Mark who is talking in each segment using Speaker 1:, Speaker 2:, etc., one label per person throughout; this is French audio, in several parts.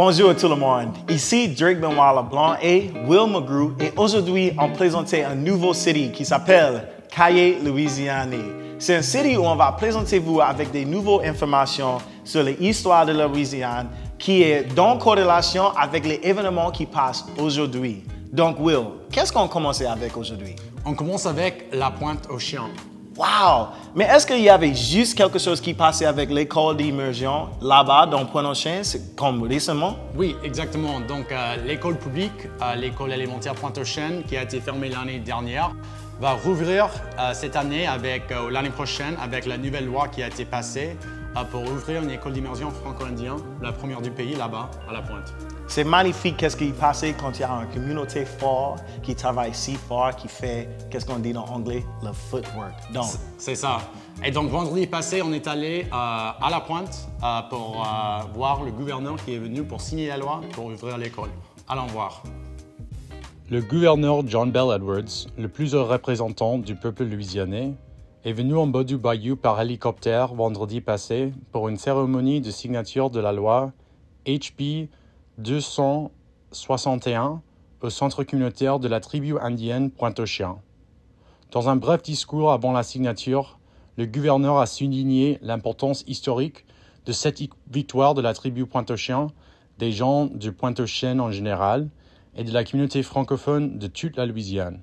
Speaker 1: Bonjour tout le monde, ici Drake Benoit Leblanc et Will McGrew et aujourd'hui on présente un nouveau série qui s'appelle Cahiers Louisianais. C'est une série où on va présenter vous avec des nouvelles informations sur l'histoire de la Louisiane qui est dans corrélation avec les événements qui passent aujourd'hui. Donc Will, qu'est-ce qu'on commence avec aujourd'hui?
Speaker 2: On commence avec la pointe aux chiens.
Speaker 1: Wow! Mais est-ce qu'il y avait juste quelque chose qui passait avec l'école d'immersion là-bas dans Pointe-aux-Chênes, comme récemment?
Speaker 2: Oui, exactement. Donc, l'école publique, l'école élémentaire Pointe-aux-Chênes, qui a été fermée l'année dernière, va rouvrir cette année, l'année prochaine, avec la nouvelle loi qui a été passée pour ouvrir une école d'immersion franco-indienne, la première du pays là-bas, à la pointe.
Speaker 1: C'est magnifique qu'est-ce qui est passé quand il y a une communauté forte qui travaille si fort, qui fait, qu'est-ce qu'on dit en anglais, le footwork. Donc,
Speaker 2: c'est ça. Et donc vendredi passé, on est allé à la pointe pour voir le gouverneur qui est venu pour signer la loi pour ouvrir l'école. Allons voir. Le gouverneur John Bell Edwards, le plus haut représentant du peuple louisianais, est venu en bas du bayou par hélicoptère vendredi passé pour une cérémonie de signature de la loi HB 261 au centre communautaire de la tribu indienne Pointe-aux-Chiens. Dans un bref discours avant la signature, le gouverneur a souligné l'importance historique de cette victoire de la tribu Pointe-aux-Chiens, des gens du Pointe-aux-Chênes en général et de la communauté francophone de toute la Louisiane.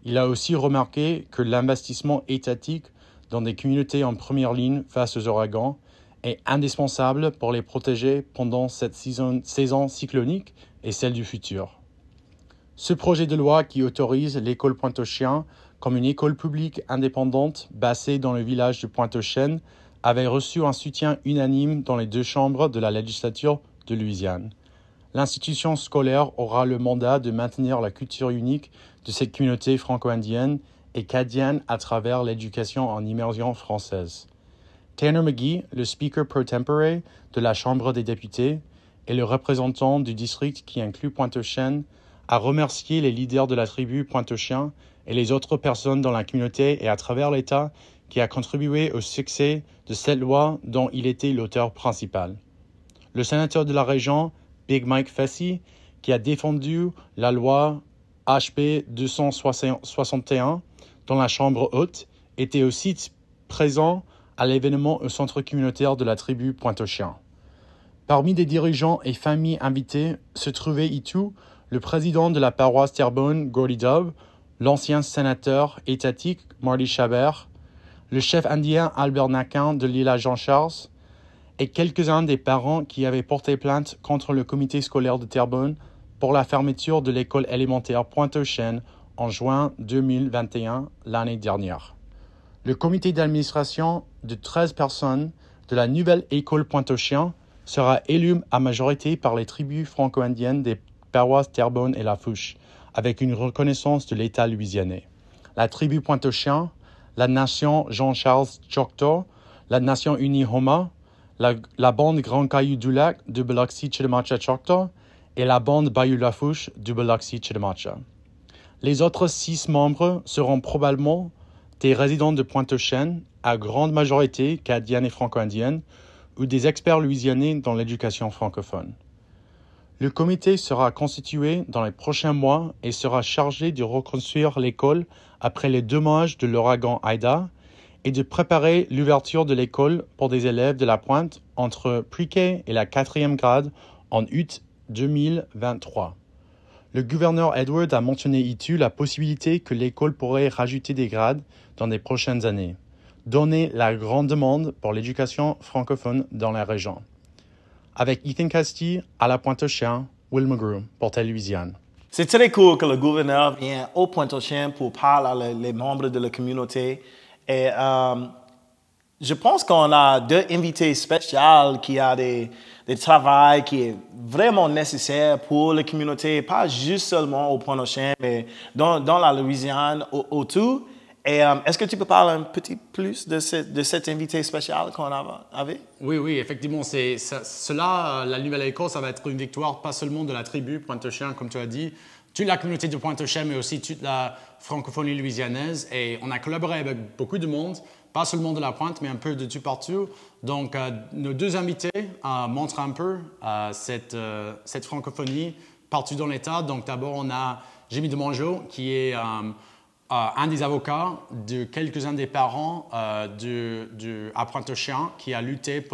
Speaker 2: Il a aussi remarqué que l'investissement étatique dans des communautés en première ligne face aux ouragans est indispensable pour les protéger pendant cette saison cyclonique et celle du futur. Ce projet de loi qui autorise l'école Pointe-aux-Chiens comme une école publique indépendante basée dans le village de Pointe-aux-Chênes avait reçu un soutien unanime dans les deux chambres de la législature de Louisiane. L'institution scolaire aura le mandat de maintenir la culture unique de cette communauté franco-indienne et cadienne à travers l'éducation en immersion française. Tanner McGee, le speaker pro tempore de la Chambre des députés et le représentant du district qui inclut Pointe-aux-Chênes, a remercié les leaders de la tribu Pointe-aux-Chiens et les autres personnes dans la communauté et à travers l'État qui a contribué au succès de cette loi dont il était l'auteur principal. Le sénateur de la région, Big Mike Fessy, qui a défendu la loi HB 261 dans la Chambre haute, était aussi présent à l'événement au centre communautaire de la tribu Pointe-aux-Chiens. Parmi des dirigeants et familles invités se trouvait ici le président de la paroisse Terrebonne, Gordy Dove, l'ancien sénateur étatique, Marty Chabert, le chef indien Albert Naquin de l'île à Jean-Charles, et quelques-uns des parents qui avaient porté plainte contre le comité scolaire de Terrebonne pour la fermeture de l'école élémentaire Pointe-aux-Chênes en juin 2021, l'année dernière. Le comité d'administration de 13 personnes de la nouvelle école Pointe-aux-Chiens sera élu à majorité par les tribus franco-indiennes des paroisses Terrebonne et Lafourche, avec une reconnaissance de l'État louisianais. La tribu Pointe-aux-Chiens, la nation Jean-Charles Choctaw, la nation unie Homa, la bande Grand Caillou du Lac du Biloxi Chitimacha Choctaw et la bande Bayou Lafourche du Biloxi Chitimacha. Les autres 6 membres seront probablement des résidents de Pointe-aux-Chênes, à grande majorité cadienne et franco-indienne, ou des experts louisianais dans l'éducation francophone. Le comité sera constitué dans les prochains mois et sera chargé de reconstruire l'école après les dommages de l'ouragan Ida et de préparer l'ouverture de l'école pour des élèves de la pointe entre pre-K et la 4e grade en août 2023. Le gouverneur Edwards a mentionné ici la possibilité que l'école pourrait rajouter des grades dans les prochaines années, donner la grande demande pour l'éducation francophone dans la région. Avec Ethan Castille à la Pointe-aux-Chiens, Will McGrew pour Louisiane.
Speaker 1: C'est très cool que le gouverneur vienne au Pointe-aux-Chênes pour parler aux membres de la communauté. Et je pense qu'on a 2 invités spéciaux qui ont des travail qui est vraiment nécessaire pour la communauté, pas juste seulement au Pointe-aux-Chênes, mais dans la Louisiane autour. Et est-ce que tu peux parler un petit plus de cet invité spécial qu'on avait?
Speaker 2: Oui, effectivement. La nouvelle école, ça va être une victoire pas seulement de la tribu Pointe-aux-Chênes, comme tu as dit, toute la communauté de Pointe-aux-Chênes, mais aussi toute la francophonie louisianaise. Et on a collaboré avec beaucoup de monde pas seulement de la pointe, mais un peu de tout partout. Donc, nos deux invités montrent un peu cette francophonie partout dans l'État. Donc, d'abord, on a Jimmy Demangeau, qui est un des avocats de quelques-uns des parents à Pointe-aux-Trembles, qui a lutté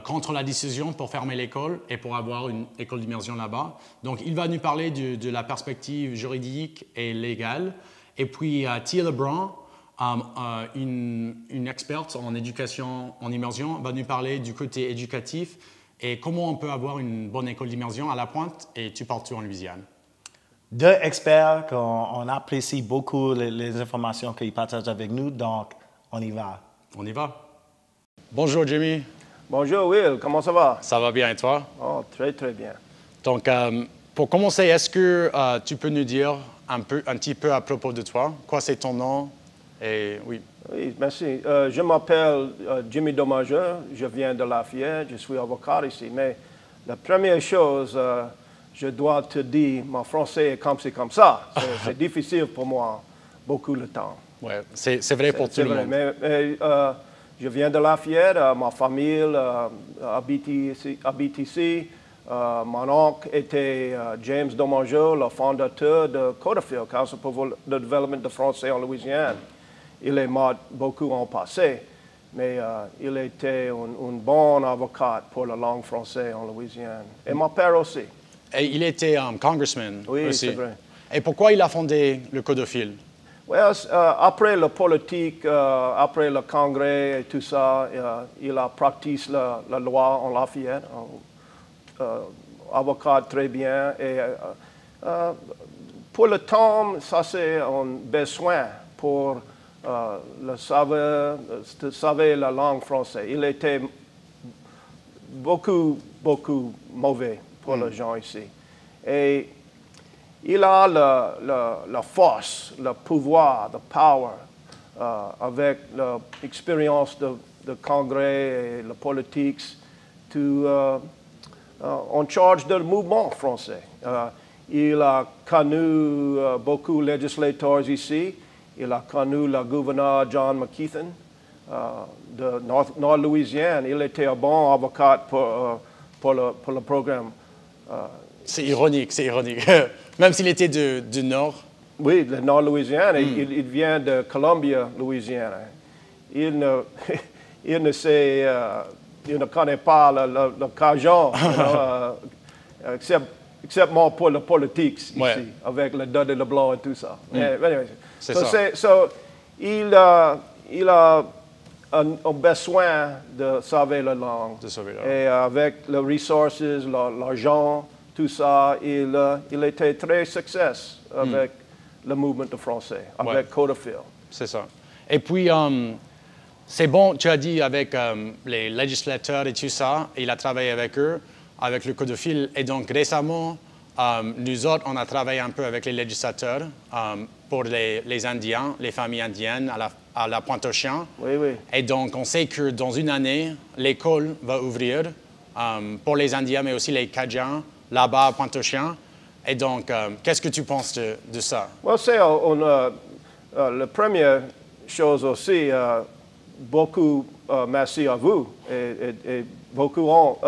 Speaker 2: contre la décision pour fermer l'école et pour avoir une école d'immersion là-bas. Donc, il va nous parler de la perspective juridique et légale. Et puis, Tia Lebrun, une experte en éducation en immersion, va nous parler du côté éducatif et comment on peut avoir une bonne école d'immersion à la Pointe et tout partout en Louisiane.
Speaker 1: Deux experts qu'on apprécie beaucoup les informations qu'ils partagent avec nous, donc on y va.
Speaker 2: On y va. Bonjour Jimmy.
Speaker 3: Bonjour Will, comment ça va?
Speaker 2: Ça va bien et toi?
Speaker 3: Oh, très très bien.
Speaker 2: Donc, pour commencer, est-ce que tu peux nous dire un petit peu à propos de toi? Quoi c'est ton nom? Et oui.
Speaker 3: Oui, merci. Je m'appelle Jimmy Demangeau, je viens de Lafayette, je suis avocat ici. Mais la première chose, je dois te dire, mon français est comme ça. C'est difficile pour moi, beaucoup de temps.
Speaker 2: Oui, c'est vrai pour tout le monde.
Speaker 3: Mais je viens de Lafayette, ma famille habite ici. Mon oncle était James Demangeau, le fondateur de Coderfield, Council pour le développement de français en Louisiane. Il est mort beaucoup en passé, mais il était un bon avocat pour la langue française en Louisiane. Et mon père aussi.
Speaker 2: Et il était congressman
Speaker 3: oui,
Speaker 2: aussi.
Speaker 3: C'est vrai.
Speaker 2: Et pourquoi il a fondé le Coderfield?
Speaker 3: Well, après la politique, après le congrès et tout ça, il a pratiqué la loi en Lafayette. Avocat très bien. Et pour le temps, ça c'est un besoin pour savoir la langue française. Il était beaucoup mauvais pour les gens ici. Et il a la force, le pouvoir, le power, avec l'expérience de congrès et la politique, en charge du mouvement français. Il a connu beaucoup de législateurs ici. Il a connu le gouverneur John McKeithen de Nord-Louisiane. Il était un bon avocat pour le programme.
Speaker 2: C'est ironique. Même s'il était du Nord.
Speaker 3: Oui, le Nord-Louisiane. Il vient de Columbia, Louisiane. Il ne connaît pas le Cajun, except pour la politique ici, avec le Dode et le Blanc et tout ça. Anyway,
Speaker 2: c'est ça.
Speaker 3: Il a un besoin de sauver la langue. Et avec les ressources, l'argent, tout ça, il était très succès avec le mouvement de français, avec Coderfield.
Speaker 2: C'est ça. Et puis, c'est bon, tu as dit avec les législateurs et tout ça, il a travaillé avec eux, avec le Coderfield. Et donc, récemment, nous autres, on a travaillé un peu avec les législateurs pour les Indiens, les familles indiennes à la Pointe-aux-Trembles.
Speaker 3: Oui.
Speaker 2: Et donc, on sait que dans une année, l'école va ouvrir pour les Indiens, mais aussi les Cajuns, là-bas à Pointe-aux-Trembles. Et donc, qu'est-ce que tu penses de ça?
Speaker 3: Well, c'est la première chose aussi, beaucoup merci à vous. Et beaucoup ont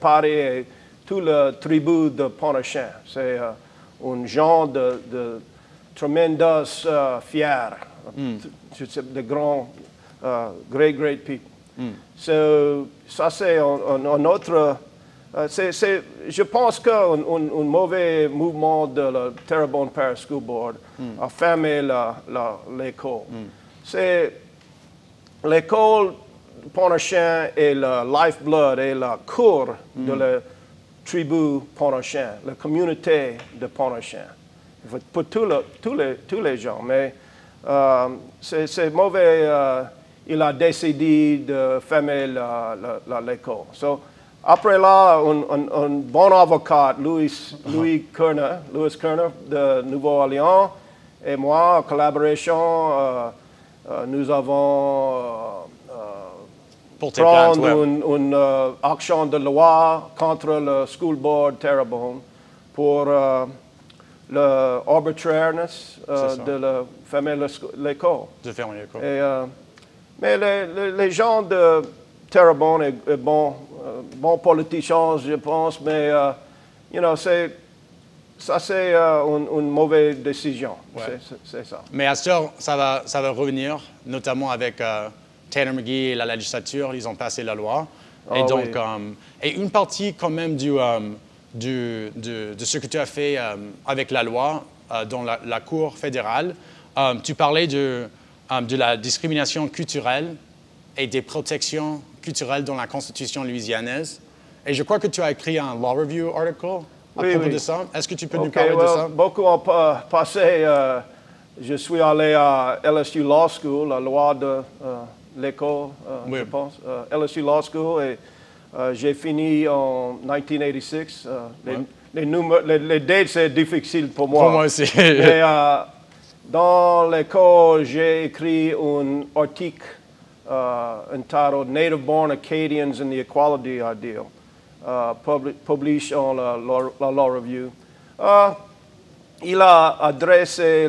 Speaker 3: parlé toute la tribu de Pointe-aux-Trembles. C'est un genre de tremendous fier, de grands, great people. Ça c'est un autre. Je pense qu'un mauvais mouvement de la Terrebonne Parish School Board a fermé l'école. C'est l'école Pointe-aux-Trembles est le lifeblood et la cour de la tribu Pointe-aux-Trembles, la communauté de Pointe-aux-Trembles. Pour tous les gens. Mais c'est mauvais. Il a décidé de fermer l'école. Après là, un bon avocat, Louis Kerner de Nouveau-Orléans, et moi, en collaboration, nous avons pris une action de loi contre le School Board Terrebonne pour l'arbitrariness de fermer l'école.
Speaker 2: De fermer l'école.
Speaker 3: Et Mais les gens de Terrebonne est bon politicien, je pense, mais ça c'est une mauvaise décision.
Speaker 2: Ouais.
Speaker 3: C'est ça.
Speaker 2: Mais à ce heure, ça va revenir, notamment avec Tanner McGee et la législature, ils ont passé la loi. Et donc,
Speaker 3: oui.
Speaker 2: et une partie quand même de ce que tu as fait avec la loi dans la Cour fédérale, tu parlais de la discrimination culturelle et des protections culturelles dans la Constitution louisianaise. Et je crois que tu as écrit un Law Review article à propos de ça. Est-ce que tu peux nous parler de ça?
Speaker 3: Beaucoup ont passé. Je suis allé à LSU Law School, la loi de l'école,
Speaker 2: oui.
Speaker 3: je pense. LSU Law School, et j'ai fini en 1986. Les dates, c'est difficile pour moi.
Speaker 2: Pour moi aussi.
Speaker 3: Mais dans l'école, j'ai écrit un article entitled Native Born Acadians and the Equality Ideal, publié dans la Law Review. Il a adressé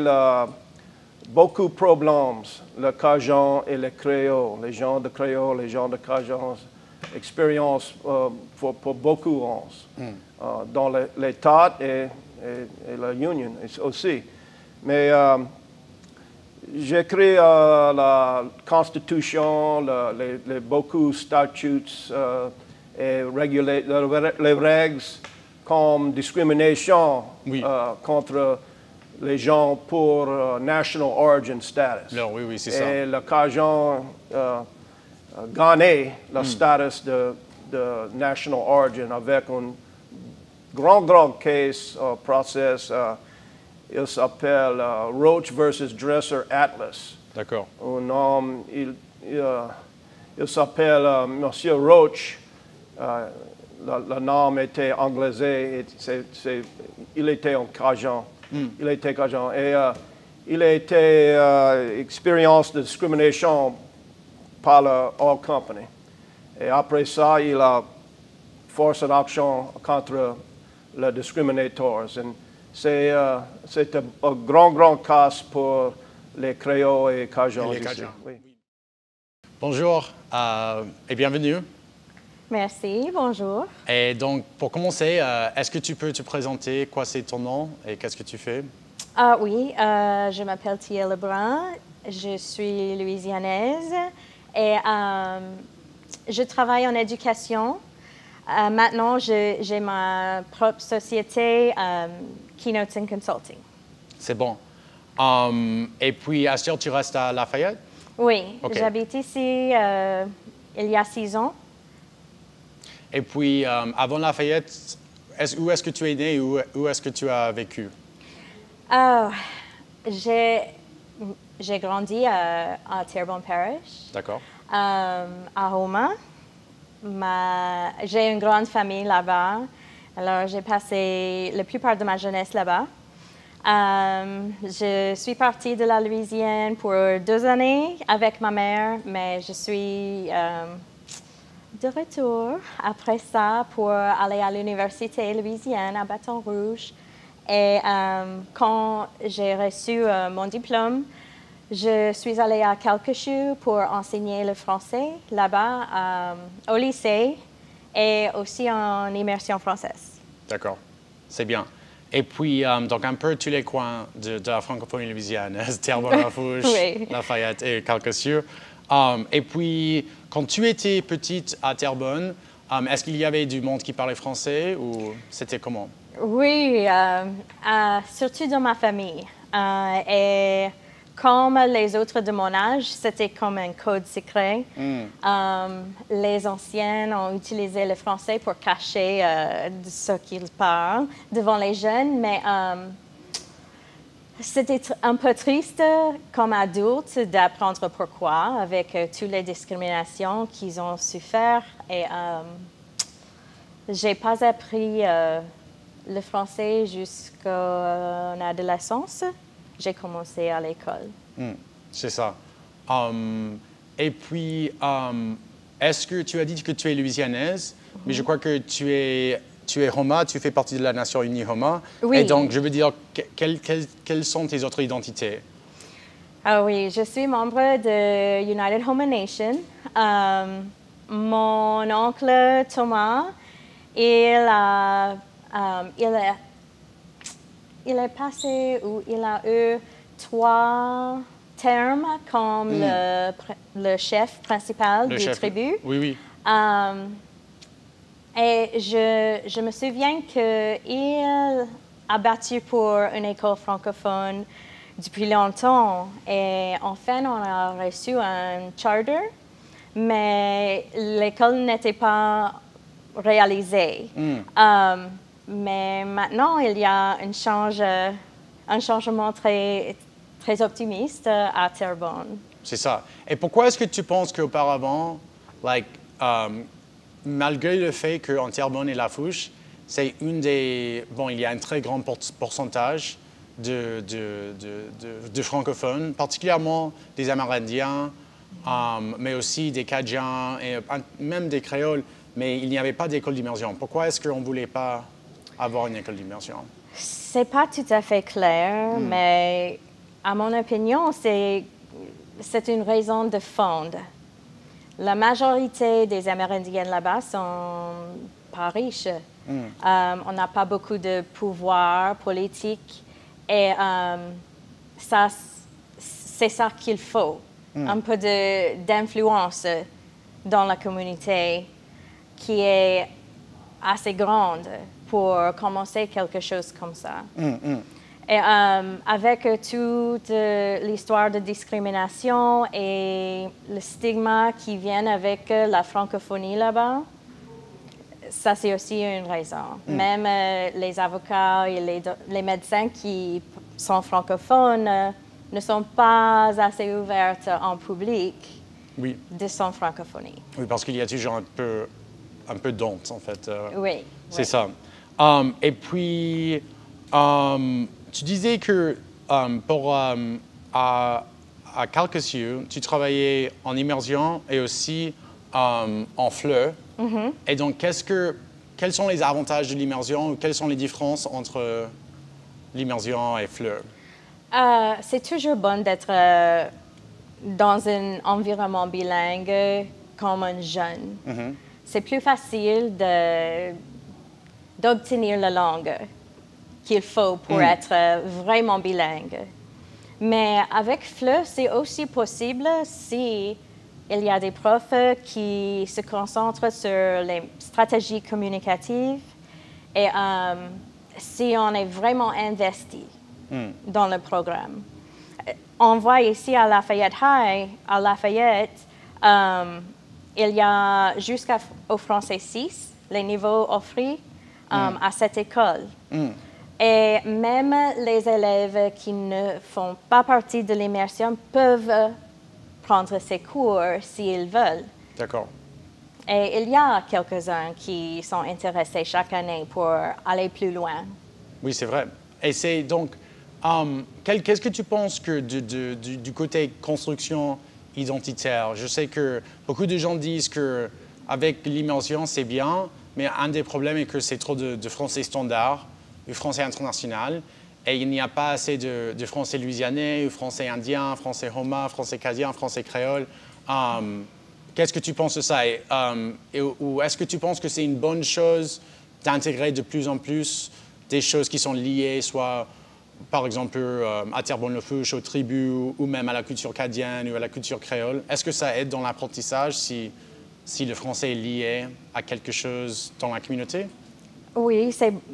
Speaker 3: beaucoup de problèmes, le Cajun et le créole, les gens de créole, les gens de Cajun, expérience pour beaucoup dans l'État et la Union aussi. Mais j'écris la Constitution, les beaucoup de statuts et les règles comme discrimination
Speaker 2: oui.
Speaker 3: contre les gens pour National Origin Status.
Speaker 2: Non, oui, c'est ça.
Speaker 3: Et le Cajun gagné le status de National Origin avec un grand case process. Il s'appelle Roach versus Dresser Atlas.
Speaker 2: D'accord.
Speaker 3: Un homme, il s'appelle Monsieur Roach. Le nom était anglaisé. Il était en Cajun. Il était Cajun. Et il a été expérience de discrimination par la Oil Company. Et après ça, il a forcé d'action contre les discriminators. C'est un grand cas pour les créoles et Cajuns.
Speaker 2: Oui. Bonjour et bienvenue.
Speaker 4: Merci, bonjour.
Speaker 2: Et donc, pour commencer, est-ce que tu peux te présenter, quoi c'est ton nom et qu'est-ce que tu fais?
Speaker 4: Oui, je m'appelle Tia Lebrun, je suis louisianaise et je travaille en éducation. Maintenant, j'ai ma propre société, Keynotes and Consulting.
Speaker 2: C'est bon. Et puis, Astur, tu restes à Lafayette?
Speaker 4: Oui,
Speaker 2: okay.
Speaker 4: J'habite ici il y a 6 ans.
Speaker 2: Et puis, avant Lafayette, où est-ce que tu es né et où est-ce que tu as vécu?
Speaker 4: J'ai grandi à Terrebonne Parish.
Speaker 2: D'accord.
Speaker 4: À Houma. J'ai une grande famille là-bas. Alors, j'ai passé la plupart de ma jeunesse là-bas. Je suis partie de la Louisiane pour 2 années avec ma mère, mais je suis de retour après ça pour aller à l'université louisiane à Bâton Rouge. Et quand j'ai reçu mon diplôme, je suis allée à Calcasieu pour enseigner le français là-bas au lycée et aussi en immersion française.
Speaker 2: D'accord, c'est bien. Et puis, donc un peu tous les coins de la francophonie louisianaise, Terrebonne-Lafourche,
Speaker 4: oui.
Speaker 2: Lafayette et Calcasieu. Et puis, quand tu étais petite à Terrebonne, est-ce qu'il y avait du monde qui parlait français ou c'était comment?
Speaker 4: Oui, surtout dans ma famille. Et comme les autres de mon âge, c'était comme un code secret. Les anciens ont utilisé le français pour cacher ce qu'ils parlent devant les jeunes, mais c'était un peu triste comme adulte d'apprendre pourquoi, avec toutes les discriminations qu'ils ont souffert. Et j'ai pas appris le français jusqu'à l'adolescence. J'ai commencé à l'école.
Speaker 2: C'est ça. Et puis, est-ce que tu as dit que tu es louisianaise, mais je crois que tu es Houma, tu fais partie de la Nation unie Houma.
Speaker 4: Oui.
Speaker 2: Et donc, je veux dire, quelles sont tes autres identités?
Speaker 4: Ah oui, je suis membre de United Homa Nation. Mon oncle Thomas, il est passé ou il a eu 3 termes comme le chef principal du tribu.
Speaker 2: Oui, oui.
Speaker 4: Et je me souviens qu'il a battu pour une école francophone depuis longtemps. Et enfin, on a reçu un charter, mais l'école n'était pas réalisée. Mais maintenant, il y a un changement très, très optimiste à Terrebonne.
Speaker 2: C'est ça. Et pourquoi est-ce que tu penses qu'auparavant, malgré le fait qu'en Terrebonne et Lafourche, c'est une des... Bon, il y a un très grand pourcentage de francophones, particulièrement des Amérindiens, mais aussi des Cadiens et même des Créoles, mais il n'y avait pas d'école d'immersion. Pourquoi est-ce qu'on ne voulait pas avoir une école d'immersion?
Speaker 4: C'est pas tout à fait clair, mais à mon opinion, c'est une raison de fond. La majorité des Amérindiens là-bas sont pas riches. On n'a pas beaucoup de pouvoir politique et c'est ça qu'il faut. Un peu d'influence dans la communauté qui est assez grande pour commencer quelque chose comme ça. Et avec toute l'histoire de discrimination et le stigma qui vient avec la francophonie là-bas, ça c'est aussi une raison. Même les avocats et les médecins qui sont francophones ne sont pas assez ouverts en public de son francophonie.
Speaker 2: Oui, parce qu'il y a toujours un peu d'honte, en fait.
Speaker 4: Oui.
Speaker 2: C'est ça. Et puis, tu disais que à Calcasieu, tu travaillais en immersion et aussi en FLE. Et donc, quels sont les avantages de l'immersion ou quelles sont les différences entre l'immersion et FLE?
Speaker 4: C'est toujours bon d'être dans un environnement bilingue comme un jeune. C'est plus facile d'obtenir la langue qu'il faut pour être vraiment bilingue. Mais avec FLE, c'est aussi possible si il y a des profs qui se concentrent sur les stratégies communicatives et si on est vraiment investi dans le programme. On voit ici à Lafayette High, il y a jusqu'au français 6, les niveaux offerts à cette école. Et même les élèves qui ne font pas partie de l'immersion peuvent prendre ces cours s'ils veulent.
Speaker 2: D'accord.
Speaker 4: Et il y a quelques-uns qui sont intéressés chaque année pour aller plus loin.
Speaker 2: Oui, c'est vrai. Et c'est donc, qu'est-ce que tu penses que du côté construction identitaire? Je sais que beaucoup de gens disent qu'avec l'immersion, c'est bien, mais un des problèmes est que c'est trop de français standard, du français international, et il n'y a pas assez de français louisianais, ou français indien, français Homa, français cadien, français créole. Qu'est-ce que tu penses de ça? Ou est-ce que tu penses que c'est une bonne chose d'intégrer de plus en plus des choses qui sont liées, soit par exemple à Terrebonne-le-Fouche, aux tribus, ou même à la culture cadienne ou à la culture créole? Est-ce que ça aide dans l'apprentissage si le français est lié à quelque chose dans la communauté?
Speaker 4: Oui,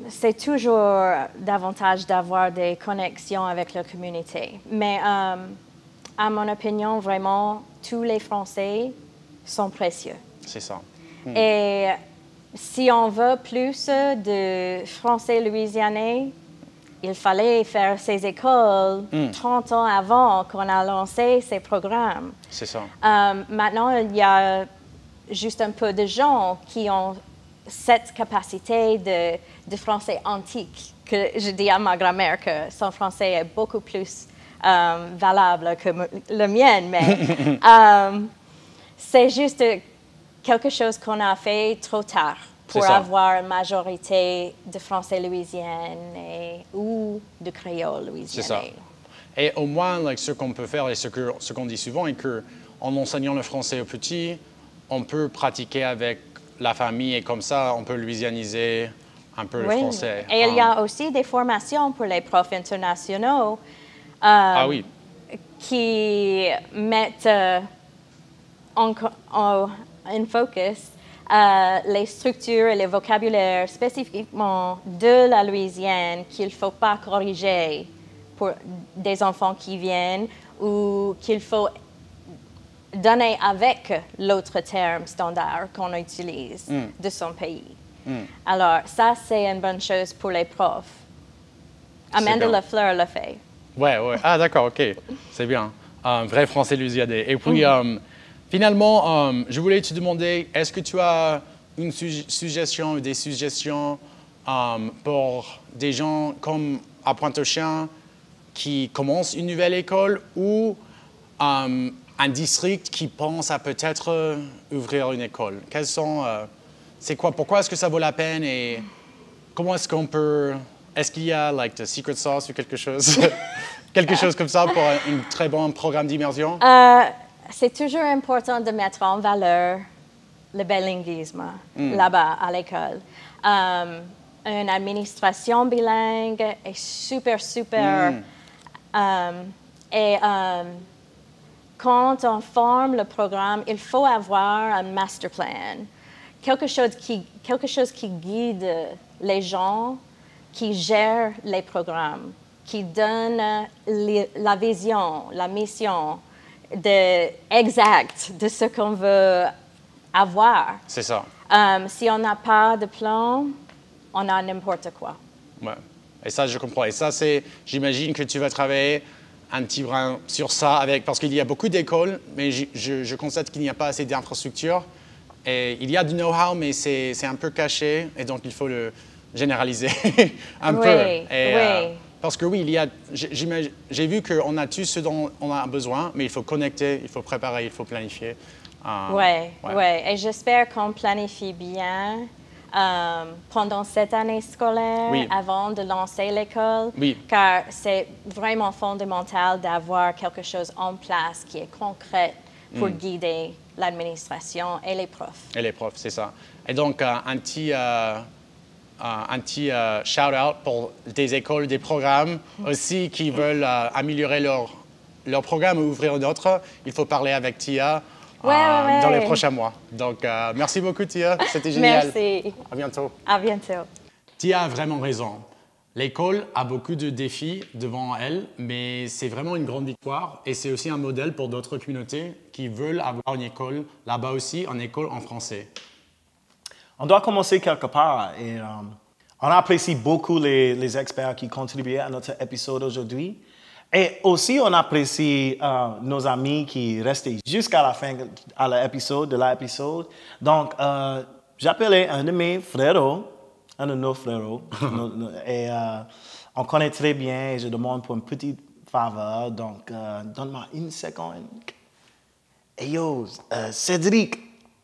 Speaker 4: c'est toujours davantage d'avoir des connexions avec la communauté. Mais à mon opinion, vraiment, tous les Français sont précieux.
Speaker 2: C'est ça.
Speaker 4: Et si on veut plus de Français louisianais, il fallait faire ces écoles 30 ans avant qu'on a lancé ces programmes.
Speaker 2: C'est ça.
Speaker 4: Maintenant, il y a juste un peu de gens qui ont cette capacité de français antique, que je dis à ma grand-mère que son français est beaucoup plus valable que le mien, mais c'est juste quelque chose qu'on a fait trop tard pour avoir une majorité de français louisienais ou de créole louisianais.
Speaker 2: C'est ça. Et au moins, ce qu'on peut faire et ce qu'on dit souvent est qu'en enseignant le français aux petits, on peut pratiquer avec la famille et comme ça, on peut louisianiser un peu le français.
Speaker 4: Et il y a aussi des formations pour les profs internationaux
Speaker 2: oui.
Speaker 4: qui mettent en focus les structures et les vocabulaires spécifiquement de la Louisiane qu'il ne faut pas corriger pour des enfants qui viennent ou qu'il faut donner avec l'autre terme standard qu'on utilise de son pays. Alors, ça, c'est une bonne chose pour les profs. Amanda Lafleur le fait.
Speaker 2: Ouais. Ah, d'accord, OK. C'est bien. Vrai français louisianais. Et puis, finalement, je voulais te demander, est-ce que tu as une suggestion ou des suggestions pour des gens comme à Pointe-aux-Chien qui commencent une nouvelle école ou un district qui pense à peut-être ouvrir une école? Quels sont... c'est quoi? Pourquoi est-ce que ça vaut la peine et comment est-ce qu'on peut... Est-ce qu'il y a the secret sauce ou quelque chose? Quelque chose comme ça pour un très bon programme d'immersion?
Speaker 4: C'est toujours important de mettre en valeur le bilinguisme là-bas à l'école. Une administration bilingue est super. Et quand on forme le programme, il faut avoir un master plan, quelque chose qui guide les gens, qui gère les programmes, qui donne la vision, la mission exacte de ce qu'on veut avoir.
Speaker 2: C'est ça.
Speaker 4: Si on n'a pas de plan, on a n'importe quoi.
Speaker 2: Ouais. Et ça, je comprends. Et ça, j'imagine que tu vas travailler un petit brin sur ça, parce qu'il y a beaucoup d'écoles, mais je constate qu'il n'y a pas assez d'infrastructures. Et il y a du know-how, mais c'est un peu caché, et donc il faut le généraliser un peu. Et, parce que oui, j'ai vu qu'on a tout ce dont on a besoin, mais il faut connecter, il faut préparer, il faut planifier.
Speaker 4: Et j'espère qu'on planifie bien pendant cette année scolaire, avant de lancer l'école, car c'est vraiment fondamental d'avoir quelque chose en place qui est concret pour guider l'administration et les profs. Et les profs,
Speaker 2: c'est ça. Et donc, un petit shout-out pour des écoles, des programmes aussi qui veulent améliorer leur programme ou ouvrir d'autres. Il faut parler avec Tia dans les prochains mois. Donc, merci beaucoup, Tia. C'était génial.
Speaker 4: Merci.
Speaker 2: À bientôt.
Speaker 4: À bientôt.
Speaker 2: Tia a vraiment raison. L'école a beaucoup de défis devant elle, mais c'est vraiment une grande victoire et c'est aussi un modèle pour d'autres communautés qui veulent avoir une école là-bas aussi, une école en français.
Speaker 1: On doit commencer quelque part et on apprécie beaucoup les experts qui contribuaient à notre épisode aujourd'hui. Et aussi, on apprécie nos amis qui restaient jusqu'à la fin de l'épisode. Donc, j'appelais un de mes frérots, un de nos frérots, et on connaît très bien et je demande pour une petite faveur. Donc, donne-moi une seconde. Et yo, Cédric,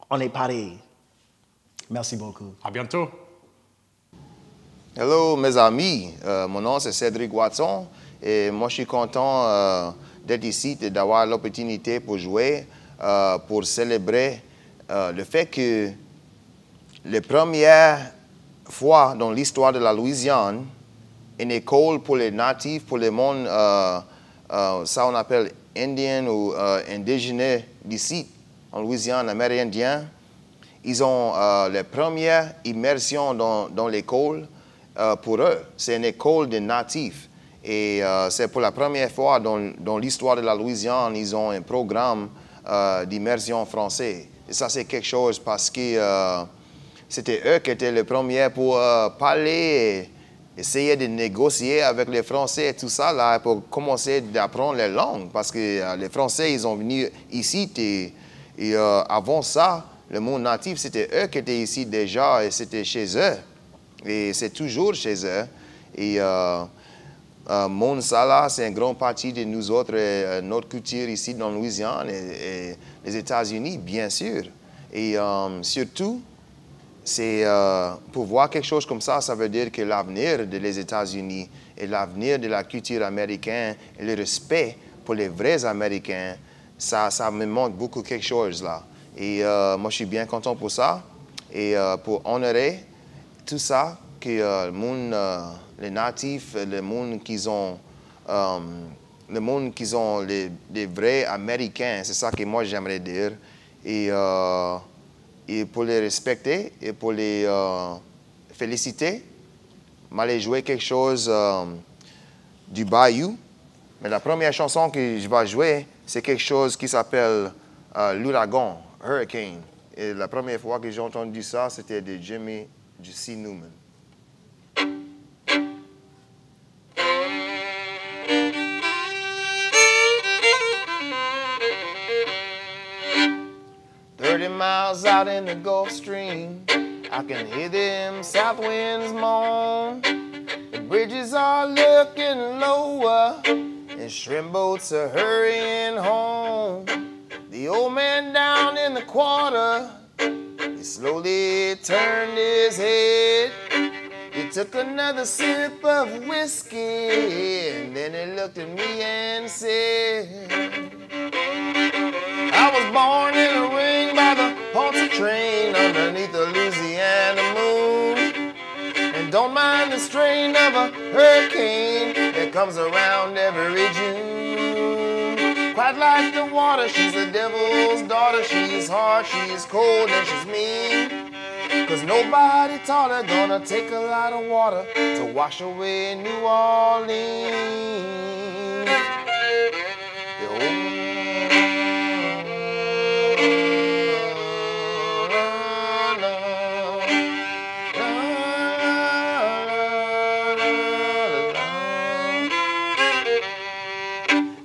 Speaker 1: on est pareil. Merci beaucoup.
Speaker 2: À bientôt.
Speaker 5: Hello, mes amis. Mon nom, c'est Cédric Watson. Et moi, je suis content d'être ici, d'avoir l'opportunité pour jouer, pour célébrer le fait que la première fois dans l'histoire de la Louisiane, une école pour les natifs, pour le monde, ça on appelle indien ou indigène d'ici, en Louisiane, amérindien, ils ont la première immersion dans l'école pour eux. C'est une école de natifs. Et c'est pour la première fois dans l'histoire de la Louisiane, ils ont un programme d'immersion français. Et ça, c'est quelque chose parce que c'était eux qui étaient les premiers pour parler, essayer de négocier avec les Français et tout ça, là, pour commencer d'apprendre les langues. Parce que les Français, ils ont venu ici et avant ça, le monde natif, c'était eux qui étaient ici déjà et c'était chez eux. Et c'est toujours chez eux. Et Monde Sala, c'est une grande partie de nous autres, notre culture ici dans Louisiane et les États-Unis, bien sûr. Et surtout, c'est pour voir quelque chose comme ça veut dire que l'avenir des États-Unis et l'avenir de la culture américaine et le respect pour les vrais Américains, ça me montre beaucoup quelque chose là. Et moi, je suis bien content pour ça. Et pour honorer tout ça, que le monde, les natifs, le monde qui ont, les vrais Américains, c'est ça que moi j'aimerais dire. Et pour les respecter et pour les féliciter, m'aller jouer quelque chose du Bayou. Mais la première chanson que je vais jouer, c'est quelque chose qui s'appelle l'ouragan, Hurricane. Et la première fois que j'ai entendu ça, c'était de Jimmy C. Newman. Miles out in the Gulf Stream, I can hear them south winds moan. The bridges are looking lower, and shrimp boats are hurrying home. The old man down in the quarter, he slowly turned his head. He took another sip of whiskey, and then he looked at me and said, I was born in a ring by the Ponce train underneath the Louisiana moon. And don't mind the strain of a hurricane that comes around every June. Quite like the water, she's the devil's daughter. She's hard, she's cold, and she's mean. Cause nobody taught her gonna take a lot of water to wash away New Orleans.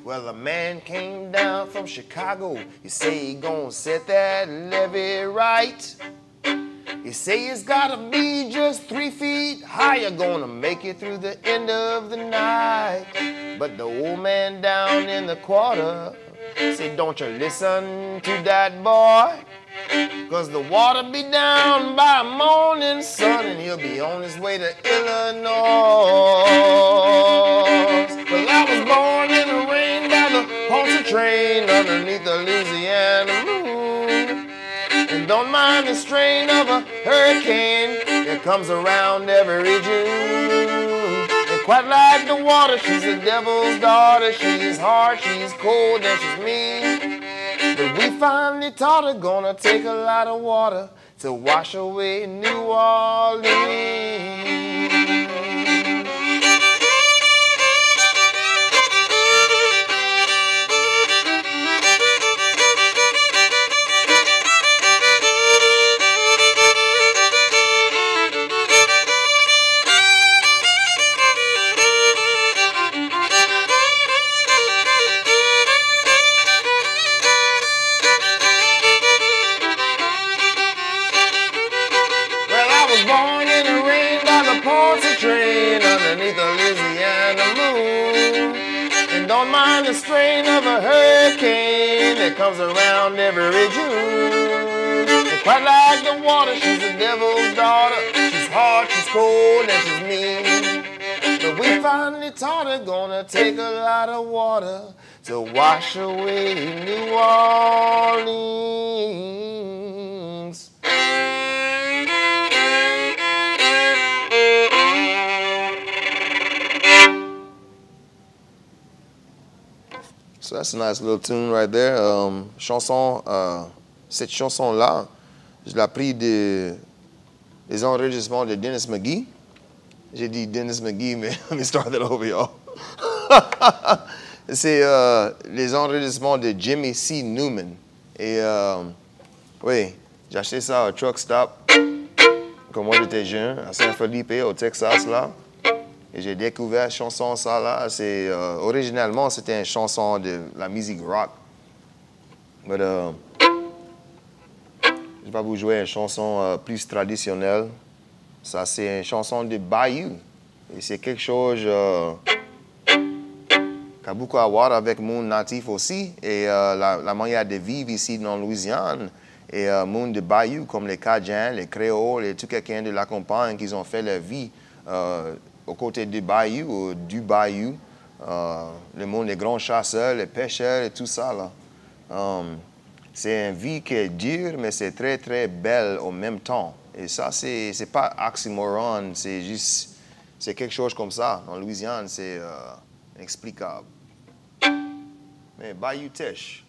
Speaker 5: Well, a man came down from Chicago. He say he gonna set that levee right. He say it's gotta be just 3 feet higher, gonna make it through the end of the night. But the old man down in the quarter said, don't you listen to that boy, cause the water be down by morning sun, and he'll be on his way to Illinois. Well, I was born in the rain by the Ponce train underneath the Louisiana moon. And don't mind the strain of a hurricane that comes around every June. And quite like the water, she's the devil's daughter. She's hard, she's cold, and she's mean. But we finally taught her gonna take a lot of water to wash away New Orleans. The strain of a hurricane that comes around every June. And quite like the water, she's the devil's daughter. She's hard, she's cold, and she's mean. But we finally taught her gonna take a lot of water to wash away New Orleans. So that's a nice little tune right there. Cette chanson-là, je l'ai pris des enregistrements de Dennis McGee. J'ai dit Dennis McGee, mais let me start that over, y'all. C'est les enregistrements de Jimmy C. Newman. Et oui, j'ai acheté ça au truck stop quand moi j'étais jeune, à Saint-Philippe, au Texas, là. Et j'ai découvert cette chanson, ça, là. Originalement, c'était une chanson de la musique rock. Mais je vais vous jouer une chanson plus traditionnelle. Ça, c'est une chanson de Bayou. Et c'est quelque chose qui a beaucoup à voir avec mon natif aussi. Et la manière de vivre ici dans Louisiane. Et monde de Bayou, comme les Cajuns, les Créoles et tout quelqu'un de la campagne qui ont fait leur vie aux côtés du Bayou, le monde des grands chasseurs, les pêcheurs et tout ça. Là. C'est une vie qui est dure, mais c'est très, très belle en même temps. Et ça, c'est pas oxymoron, c'est juste, c'est quelque chose comme ça. En Louisiane, c'est inexplicable. Mais Bayou Teche.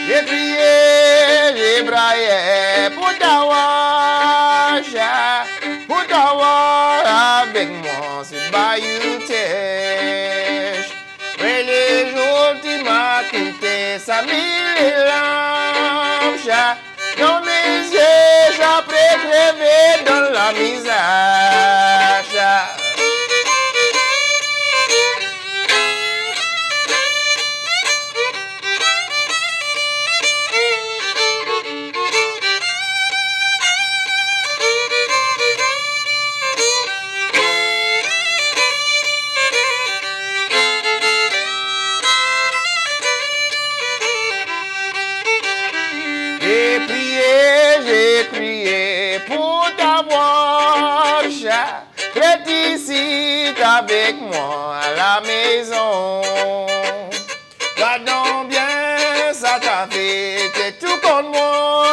Speaker 5: J'ai prié, j'ai braillé pour t'avoir avec moi, c'est Bayou Teche. Mais les jours tu m'as quitté, ça mille lampes, dans mes yeux, j'apprends crever dans la misère. J'ai prié pour t'avoir, prête ici avec moi à la maison. Gardons bien, ça t'a fait, t'es tout contre moi,